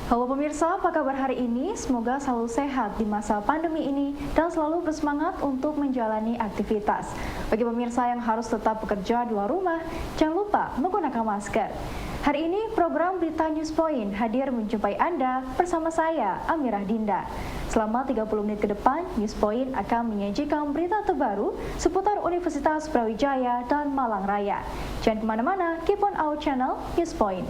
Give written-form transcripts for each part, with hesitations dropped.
Halo pemirsa, apa kabar hari ini? Semoga selalu sehat di masa pandemi ini dan selalu bersemangat untuk menjalani aktivitas. Bagi pemirsa yang harus tetap bekerja di luar rumah, jangan lupa menggunakan masker. Hari ini program Berita News Point hadir menjumpai Anda bersama saya, Amirah Dinda. Selama 30 menit ke depan, News Point akan menyajikan berita terbaru seputar Universitas Brawijaya dan Malang Raya. Jangan kemana-mana, keep on our channel News Point.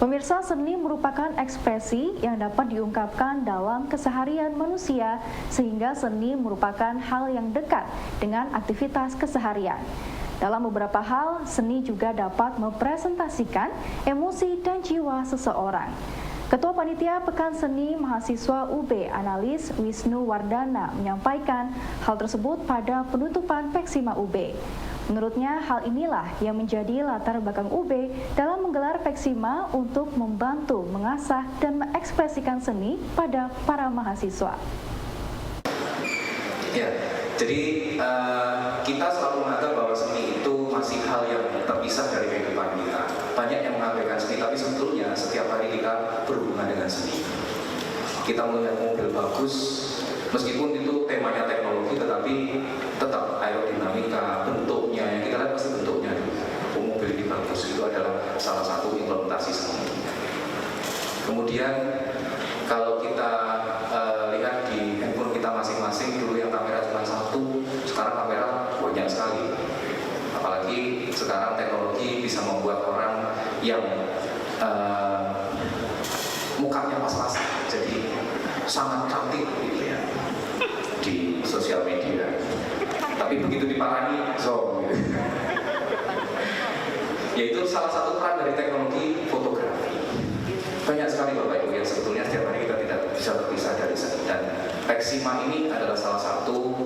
Pemirsa, seni merupakan ekspresi yang dapat diungkapkan dalam keseharian manusia, sehingga seni merupakan hal yang dekat dengan aktivitas keseharian. Dalam beberapa hal, seni juga dapat mempresentasikan emosi dan jiwa seseorang. Ketua Panitia Pekan Seni Mahasiswa UB, Analis Wisnu Wardana, menyampaikan hal tersebut pada penutupan Peksima UB. Menurutnya, hal inilah yang menjadi latar belakang UB dalam menggelar Peksima untuk membantu mengasah dan mengekspresikan seni pada para mahasiswa. Ya, jadi kita selalu menganggap bahwa seni itu masih hal yang terpisah dari kehidupan kita. Banyak yang mengabaikan seni, tapi sebetulnya setiap hari kita berhubungan dengan seni. Kita melihat mobil bagus, meskipun itu temanya teknologi, tetapi tetap aerodinamika, bentuknya, yang kita lihat pasti bentuknya. Mobil ini bagus, itu adalah salah satu implementasi seni. Kemudian kalau kita lihat di handphone kita masing-masing, dulu yang kamera cuma satu, sekarang kamera banyak sekali. Apalagi sekarang teknologi bisa membuat orang yang mukanya pas-pasan, jadi sangat cantik gitu ya di sosial media. Tapi begitu diparahi, zoom gitu. Yaitu salah satu peran dari teknologi fotografi. Banyak sekali Bapak Ibu yang sebetulnya setiap hari kita tidak bisa terpisah dari seni. Dan Peksima ini adalah salah satu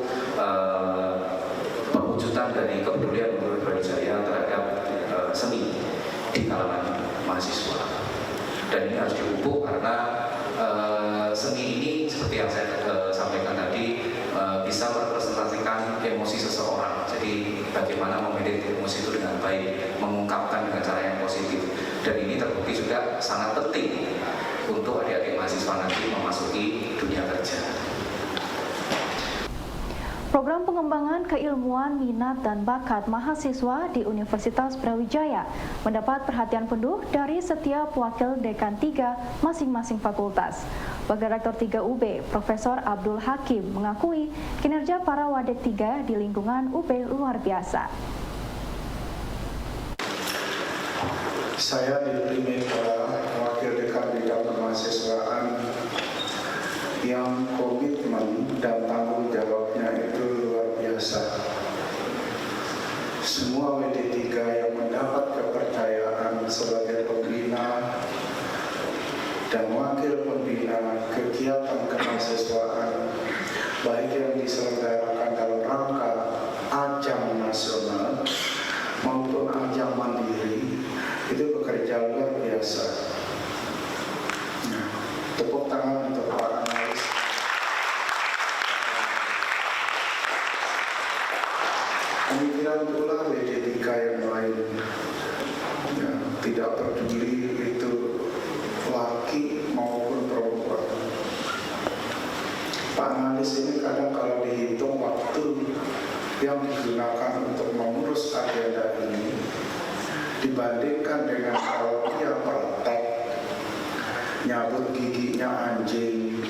perwujudan dari kepedulian Universitas Brawijaya terhadap seni di kalangan mahasiswa. Dan ini harus dipupuk karena seni ini seperti yang saya sampaikan tadi bisa merepresentasikan emosi seseorang. Jadi bagaimana memanage emosi itu dengan baik, mengungkapkan dengan cara yang positif. Dan ini terbukti juga sangat penting untuk adik-adik mahasiswa nanti memasuki dunia kerja. Program pengembangan keilmuan, minat, dan bakat mahasiswa di Universitas Brawijaya mendapat perhatian penuh dari setiap wakil dekan 3 masing-masing fakultas. Wakil Rektor 3 UB, Profesor Abdul Hakim, mengakui kinerja para wadek 3 di lingkungan UB luar biasa. Saya diberi mitra wakil dekan bidang kemahasiswaan yang komitmen dan tanggung jawabnya itu luar biasa. Semua WD3 yang mendapat kepercayaan sebagai pembina dan wakil pembina kegiatan kemahasiswaan, baik yang diselenggarakan dalam rangka ajang nasional maupun ajang mandiri, itu bekerja luar biasa. Nah, tepuk tangan untuk Pak Analis. Demikian pula WD3 yang lain, ya, tidak peduli itu laki maupun perempuan. Pak Analis ini kadang kalau dihitung waktu yang digunakan untuk mengurus agenda ini dibandingkan dengan kalau dia praktek nyabut giginya anjing,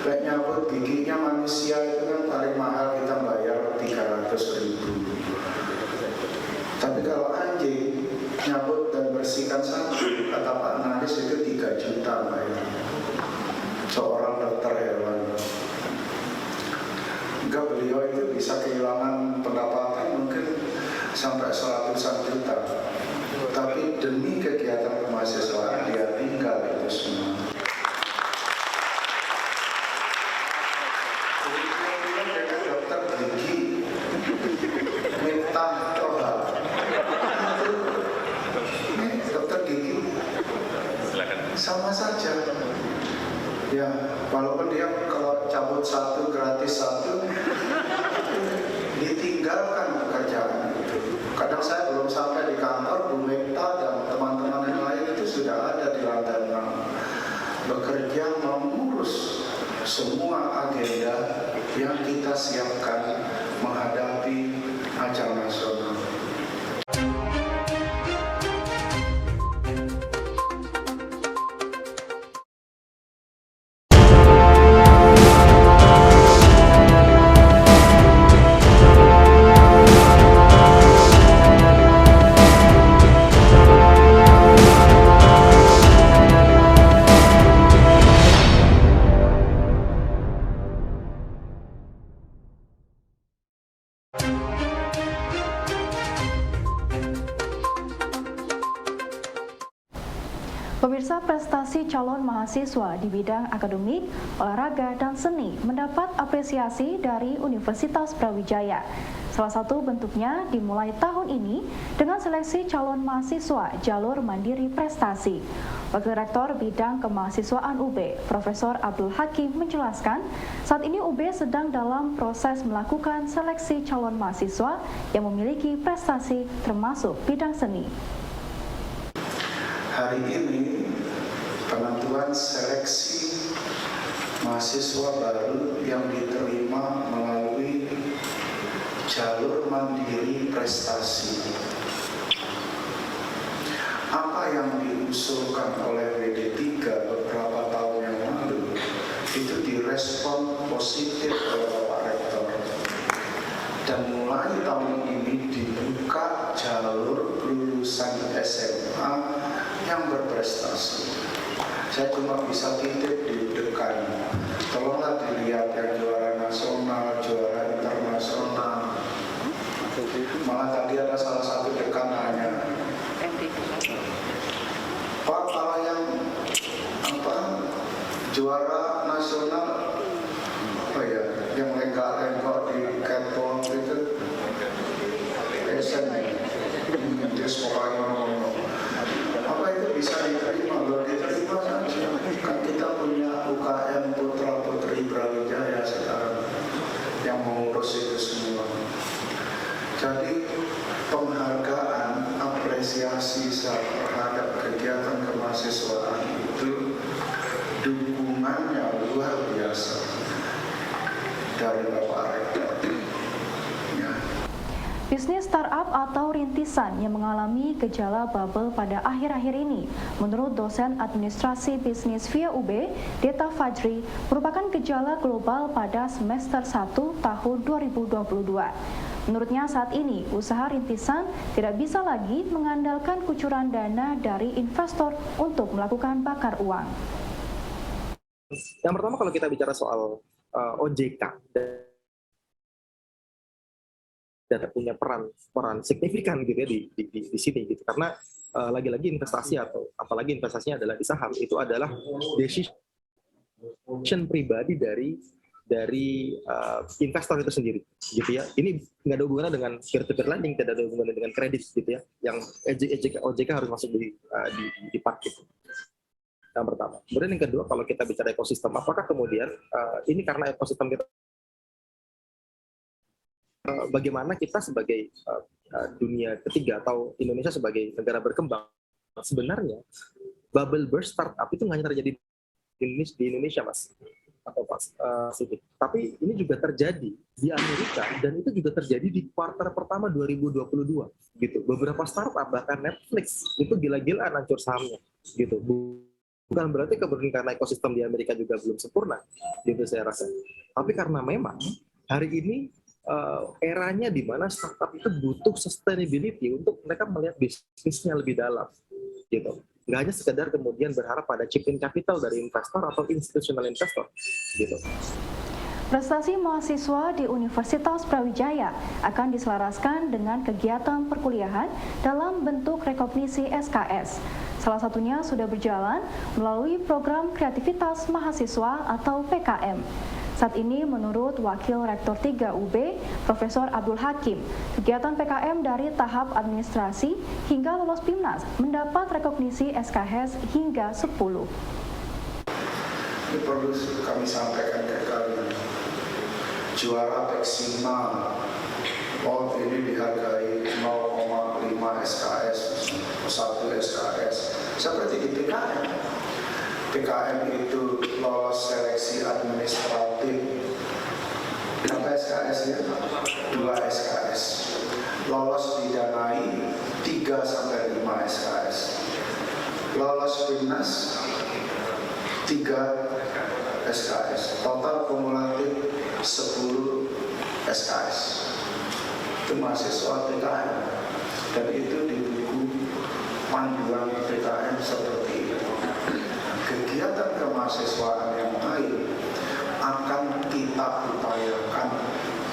kayak nyabut giginya manusia itu kan paling mahal kita bayar 300.000. Tapi kalau anjing nyabut dan bersihkan satu, kata Pak Analis itu 3 juta bayar. Seorang dokter hewan. Enggak, beliau itu bisa kehilangan pendapatan mungkin sampai 100-an juta. Tapi demi kegiatan kemahasiswaan dia tinggal itu semua. Jadi dokter gigi Miftah Toha. Ini dokter gigi sama saja. Ya, walaupun dia kalau cabut satu gratis satu, ditinggalkan bekerja mengurus semua agenda yang kita siapkan menghadapi ajang nasional. Pemirsa, prestasi calon mahasiswa di bidang akademik, olahraga, dan seni mendapat apresiasi dari Universitas Brawijaya. Salah satu bentuknya dimulai tahun ini dengan seleksi calon mahasiswa jalur mandiri prestasi. Wakil Rektor Bidang Kemahasiswaan UB, Profesor Abdul Hakim menjelaskan, saat ini UB sedang dalam proses melakukan seleksi calon mahasiswa yang memiliki prestasi termasuk bidang seni. Hari ini penentuan seleksi mahasiswa baru yang diterima melalui jalur mandiri prestasi. Apa yang diusulkan oleh WD3 beberapa tahun yang lalu itu direspon positif oleh Bapak Rektor. Dan mulai tahun ini dibuka jalur lulusan SMA yang berprestasi. Saya cuma bisa titip di dekan. Tolonglah dilihat yang juara nasional, juara internasional. Malah tadi ada salah satu dekan nanya, Pak, kalau yang juara nasional yang lenggak-lenggok di catwalk itu Asian terus pokoknya ngomong apa itu bisa diterima? Kalau diterima saja, kan kita punya UKM Putra Putri Brawijaya sekarang yang mengurus itu semua. Jadi penghargaan, apresiasi terhadap kegiatan kemahasiswaan itu dukungannya luar biasa dari Bapak Rektor. Bisnis startup atau rintisan yang mengalami gejala bubble pada akhir-akhir ini, menurut dosen administrasi bisnis via UB, Deta Fajri, merupakan gejala global pada semester 1 tahun 2022. Menurutnya saat ini, usaha rintisan tidak bisa lagi mengandalkan kucuran dana dari investor untuk melakukan bakar uang. Yang pertama kalau kita bicara soal OJK, dan punya peran signifikan gitu ya di sini gitu, karena lagi-lagi investasi atau apalagi investasinya adalah di saham, itu adalah decision pribadi dari investor itu sendiri gitu ya. Ini nggak ada hubungannya dengan peer-to-peer lending, tidak ada hubungannya dengan kredit gitu ya, yang OJK harus masuk di part itu. Yang pertama. Kemudian yang kedua, kalau kita bicara ekosistem, apakah kemudian ini karena ekosistem kita, bagaimana kita sebagai dunia ketiga atau Indonesia sebagai negara berkembang, sebenarnya bubble burst startup itu nggak hanya terjadi di Indonesia, Mas, atau Mas Siti, tapi ini juga terjadi di Amerika, dan itu juga terjadi di kuartal pertama 2022 gitu. Beberapa startup, bahkan Netflix itu gila-gilaan hancur sahamnya gitu. Bukan berarti kemudian karena ekosistem di Amerika juga belum sempurna gitu saya rasa, tapi karena memang hari ini eranya di mana startup itu butuh sustainability untuk mereka melihat bisnisnya lebih dalam gitu. Nggak hanya sekedar kemudian berharap pada chip-in capital dari investor atau institutional investor gitu. Prestasi mahasiswa di Universitas Brawijaya akan diselaraskan dengan kegiatan perkuliahan dalam bentuk rekognisi SKS. Salah satunya sudah berjalan melalui program kreativitas mahasiswa atau PKM. Saat ini menurut Wakil Rektor 3 UB, Profesor Abdul Hakim, kegiatan PKM dari tahap administrasi hingga lolos PIMNAS mendapat rekognisi SKS hingga 10. Ini perlu kami sampaikan ke kalian. Juara Peksima, ini dihargai 0,5 SKS, 1 SKS, seperti di PKM. PKM itu lolos seleksi administratif. Berapa SKS ya? 2 SKS. Lolos didanai 3 sampai 5 SKS. Lolos PIMNAS 3 SKS. Total kumulatif 10 SKS. Itu mahasiswa PKM. Dan itu di buku panduan PKM seperti itu. Kegiatan kemahasiswaan yang lain akan kita upayakan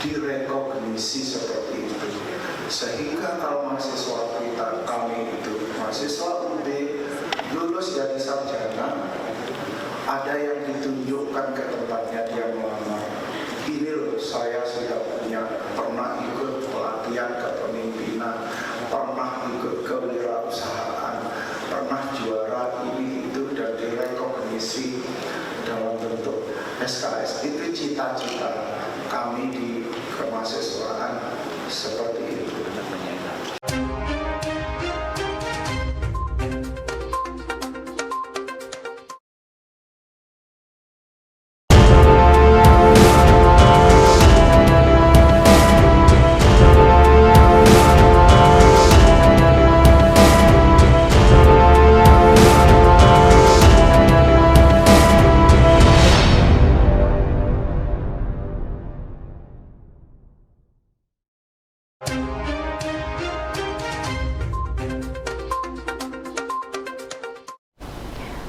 direkognisi seperti itu, sehingga kalau mahasiswa kami itu mahasiswa UB lulus dari sarjana, ada yang ditunjukkan ke tempatnya dia melamar. Ini loh, saya sudah pernah ikut pelatihan kepemimpinan, pernah ikut kewirausahaan, pernah juara ini itu, dan direkognisi dalam bentuk SKS. Itu cita-cita kami di kemahasiswaan seperti itu.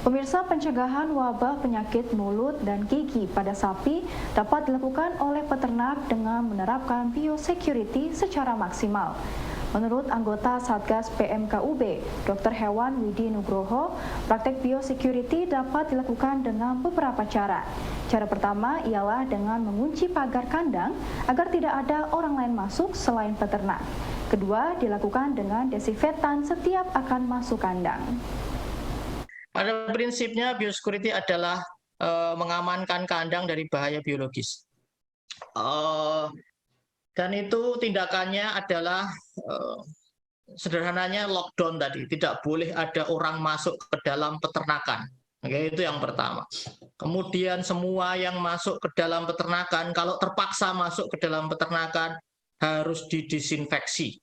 Pemirsa, pencegahan wabah penyakit mulut dan gigi pada sapi dapat dilakukan oleh peternak dengan menerapkan biosecurity secara maksimal. Menurut anggota Satgas PMKUB, Dr. Hewan Widi Nugroho, praktek biosecurity dapat dilakukan dengan beberapa cara. Cara pertama ialah dengan mengunci pagar kandang agar tidak ada orang lain masuk selain peternak. Kedua, dilakukan dengan desinfektan setiap akan masuk kandang. Pada prinsipnya biosecurity adalah mengamankan kandang dari bahaya biologis. Dan itu tindakannya adalah sederhananya lockdown tadi, tidak boleh ada orang masuk ke dalam peternakan. Oke, itu yang pertama. Kemudian semua yang masuk ke dalam peternakan, kalau terpaksa masuk ke dalam peternakan, harus didisinfeksi.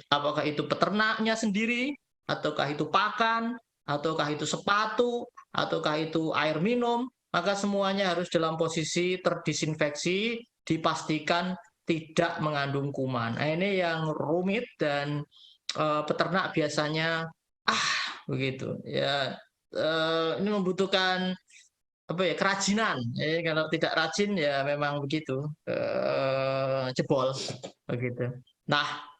Apakah itu peternaknya sendiri, ataukah itu pakan, ataukah itu sepatu, ataukah itu air minum, maka semuanya harus dalam posisi terdisinfeksi, dipastikan tidak mengandung kuman. Nah, ini yang rumit dan peternak biasanya begitu ya, ini membutuhkan kerajinan. Kalau tidak rajin ya memang begitu, jebol begitu. Nah,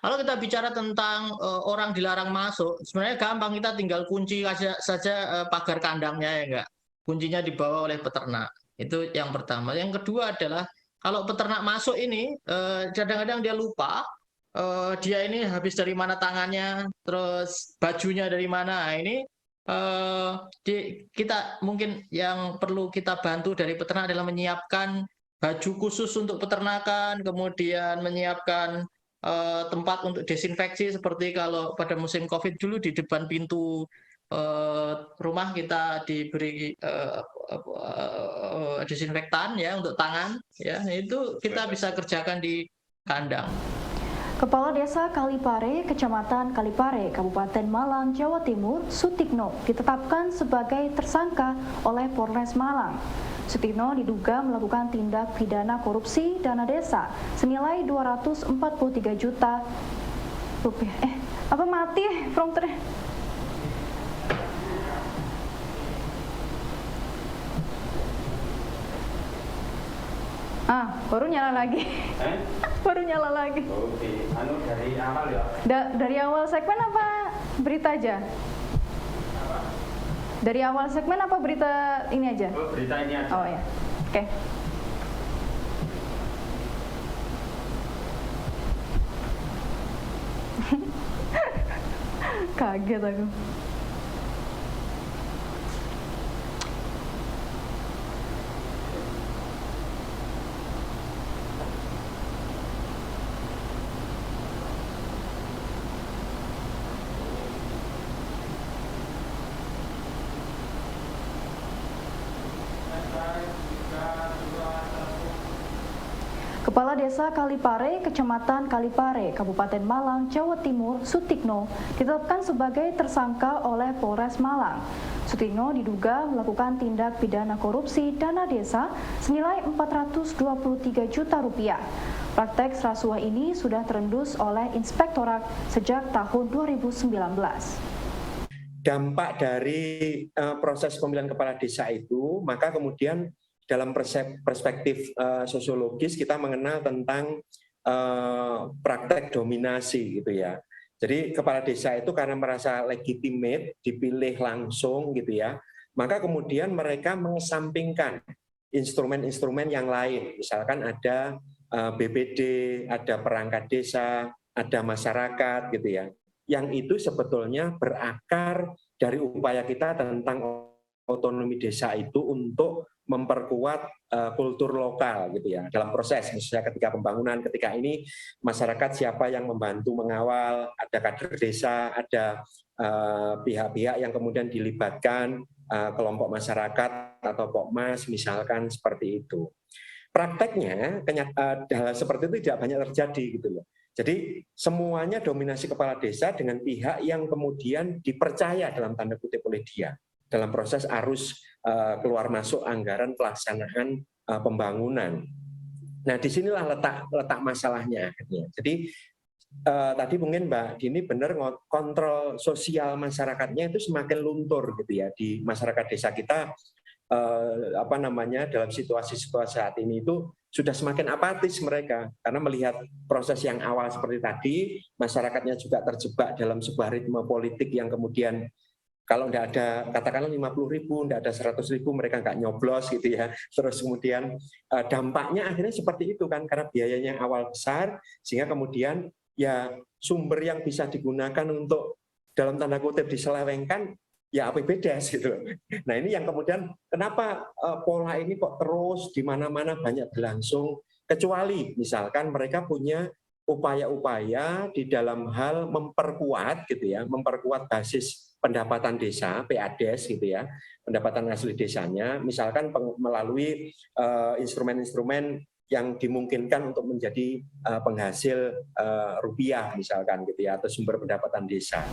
kalau kita bicara tentang orang dilarang masuk, sebenarnya gampang, kita tinggal kunci saja pagar kandangnya, ya enggak? Kuncinya dibawa oleh peternak. Itu yang pertama. Yang kedua adalah kalau peternak masuk ini, kadang-kadang dia lupa, dia ini habis dari mana tangannya, terus bajunya dari mana. Nah, ini kita mungkin yang perlu kita bantu dari peternak adalah menyiapkan baju khusus untuk peternakan, kemudian menyiapkan tempat untuk desinfeksi, seperti kalau pada musim COVID dulu di depan pintu rumah kita diberi desinfektan ya untuk tangan, ya itu kita bisa kerjakan di kandang. Kepala Desa Kalipare, Kecamatan Kalipare, Kabupaten Malang, Jawa Timur, Sutikno ditetapkan sebagai tersangka oleh Polres Malang. Sutikno diduga melakukan tindak pidana korupsi dana desa senilai 243 juta rupiah. Mati prompternya. Baru nyala lagi. Baru nyala lagi. Oke, dari awal ya? Dari awal segmen apa berita aja? Dari awal segmen apa berita ini aja? Oh, berita ini aja. Oh ya, oke. Kaget aku. Kepala Desa Kalipare, Kecamatan Kalipare, Kabupaten Malang, Jawa Timur, Sutikno, ditetapkan sebagai tersangka oleh Polres Malang. Sutikno diduga melakukan tindak pidana korupsi dana desa senilai 423 juta rupiah. Praktek rasuah ini sudah terendus oleh Inspektorat sejak tahun 2019. Dampak dari proses pemilihan kepala desa itu, maka kemudian dalam perspektif sosiologis kita mengenal tentang praktek dominasi gitu ya. Jadi kepala desa itu karena merasa legitimate, dipilih langsung gitu ya, maka kemudian mereka mengesampingkan instrumen-instrumen yang lain. Misalkan ada BPD, ada perangkat desa, ada masyarakat gitu ya. Yang itu sebetulnya berakar dari upaya kita tentang otonomi desa itu untuk memperkuat kultur lokal gitu ya dalam proses, misalnya ketika pembangunan, ketika ini masyarakat siapa yang membantu mengawal, ada kader desa, ada pihak-pihak yang kemudian dilibatkan, kelompok masyarakat atau Pokmas misalkan seperti itu. Prakteknya hal seperti itu tidak banyak terjadi gitu loh. Jadi semuanya dominasi kepala desa dengan pihak yang kemudian dipercaya dalam tanda kutip oleh dia dalam proses arus keluar masuk anggaran pelaksanaan pembangunan. Nah, disinilah letak masalahnya akhirnya. Jadi tadi mungkin Mbak Dini benar, kontrol sosial masyarakatnya itu semakin luntur gitu ya di masyarakat desa kita. Dalam situasi-situasi saat ini itu sudah semakin apatis mereka karena melihat proses yang awal seperti tadi, masyarakatnya juga terjebak dalam sebuah ritme politik yang kemudian kalau tidak ada, katakanlah 50.000, tidak ada 100.000, mereka nggak nyoblos gitu ya. Terus kemudian dampaknya akhirnya seperti itu kan, karena biayanya awal besar, sehingga kemudian ya sumber yang bisa digunakan untuk dalam tanda kutip diselewengkan, ya APBDes gitu. Nah ini yang kemudian kenapa pola ini kok terus di mana-mana banyak berlangsung, kecuali misalkan mereka punya upaya-upaya di dalam hal memperkuat gitu ya, memperkuat basis pendapatan desa, PADES gitu ya, pendapatan asli desanya, misalkan melalui instrumen-instrumen yang dimungkinkan untuk menjadi penghasil rupiah misalkan gitu ya, atau sumber pendapatan desa.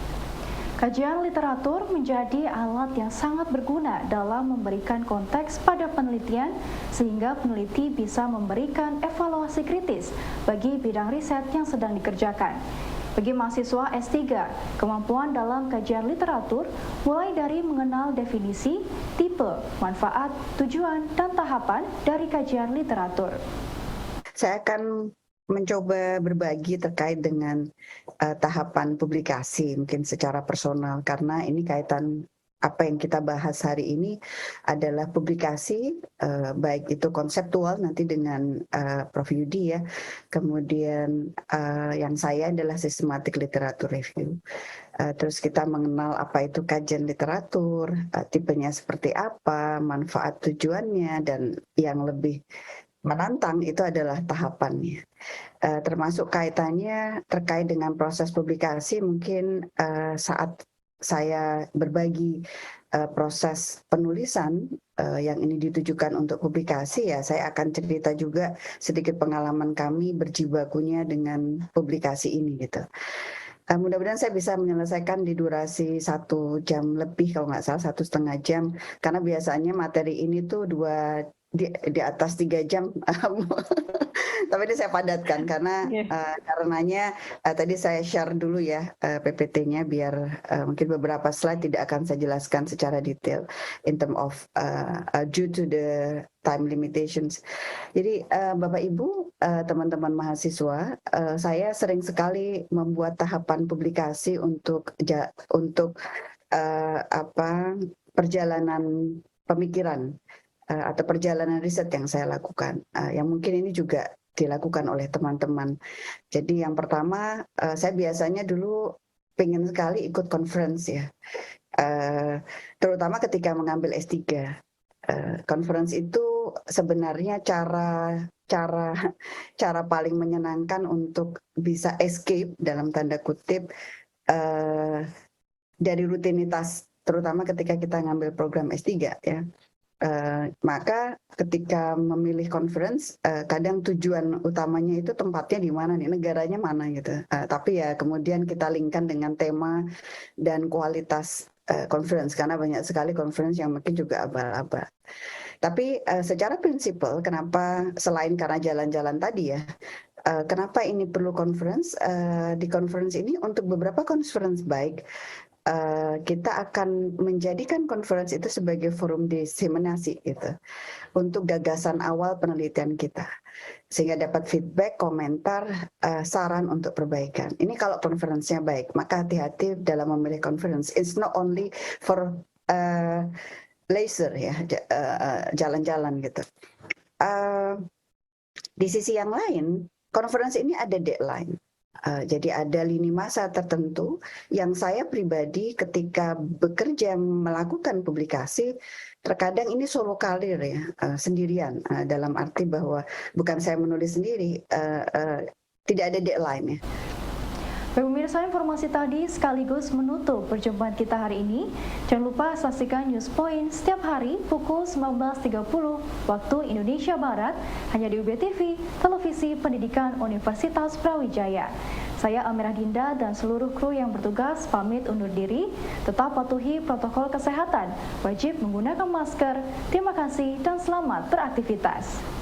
Kajian literatur menjadi alat yang sangat berguna dalam memberikan konteks pada penelitian sehingga peneliti bisa memberikan evaluasi kritis bagi bidang riset yang sedang dikerjakan. Bagi mahasiswa S3, kemampuan dalam kajian literatur mulai dari mengenal definisi, tipe, manfaat, tujuan, dan tahapan dari kajian literatur. Saya akan mencoba berbagi terkait dengan tahapan publikasi mungkin secara personal, karena ini kaitan apa yang kita bahas hari ini adalah publikasi, baik itu konseptual nanti dengan Prof. Yudi ya, kemudian yang saya adalah systematic literature review. Terus kita mengenal apa itu kajian literatur, tipenya seperti apa, manfaat tujuannya, dan yang lebih menantang itu adalah tahapannya. Termasuk kaitannya terkait dengan proses publikasi, mungkin saat saya berbagi proses penulisan yang ini ditujukan untuk publikasi, ya saya akan cerita juga sedikit pengalaman kami berjibakunya dengan publikasi ini gitu. Mudah-mudahan saya bisa menyelesaikan di durasi 1 jam lebih, kalau nggak salah 1,5 jam, karena biasanya materi ini tuh di atas 3 jam. Tapi ini saya padatkan karena karenanya tadi saya share dulu ya PPT-nya biar mungkin beberapa slide tidak akan saya jelaskan secara detail in term of due to the time limitations. Jadi Bapak Ibu, teman-teman mahasiswa, saya sering sekali membuat tahapan publikasi untuk perjalanan pemikiran atau perjalanan riset yang saya lakukan, yang mungkin ini juga dilakukan oleh teman-teman. Jadi yang pertama, saya biasanya dulu pengen sekali ikut conference ya, terutama ketika mengambil S3. Conference itu sebenarnya cara paling menyenangkan untuk bisa escape dalam tanda kutip dari rutinitas, terutama ketika kita ngambil program S3 ya. Maka ketika memilih conference, kadang tujuan utamanya itu tempatnya di mana nih, negaranya mana gitu. Tapi ya kemudian kita linkkan dengan tema dan kualitas conference, karena banyak sekali conference yang mungkin juga abal-abal. Tapi secara prinsipal, kenapa selain karena jalan-jalan tadi ya, kenapa ini perlu conference? Di conference ini untuk beberapa conference baik, kita akan menjadikan conference itu sebagai forum diseminasi gitu untuk gagasan awal penelitian kita, sehingga dapat feedback, komentar, saran untuk perbaikan. Ini kalau conference-nya baik, maka hati-hati dalam memilih conference. It's not only for leisure ya, jalan-jalan gitu. Di sisi yang lain, conference ini ada deadline. Jadi ada lini masa tertentu yang saya pribadi ketika bekerja melakukan publikasi, terkadang ini solo karir ya, sendirian, dalam arti bahwa bukan saya menulis sendiri, tidak ada deadline ya. Baik pemirsa, informasi tadi sekaligus menutup perjumpaan kita hari ini. Jangan lupa saksikan News Point setiap hari pukul 19.30 waktu Indonesia Barat hanya di UB TV, Televisi Pendidikan Universitas Brawijaya. Saya Amirah Dinda dan seluruh kru yang bertugas pamit undur diri. Tetap patuhi protokol kesehatan, wajib menggunakan masker. Terima kasih dan selamat beraktivitas.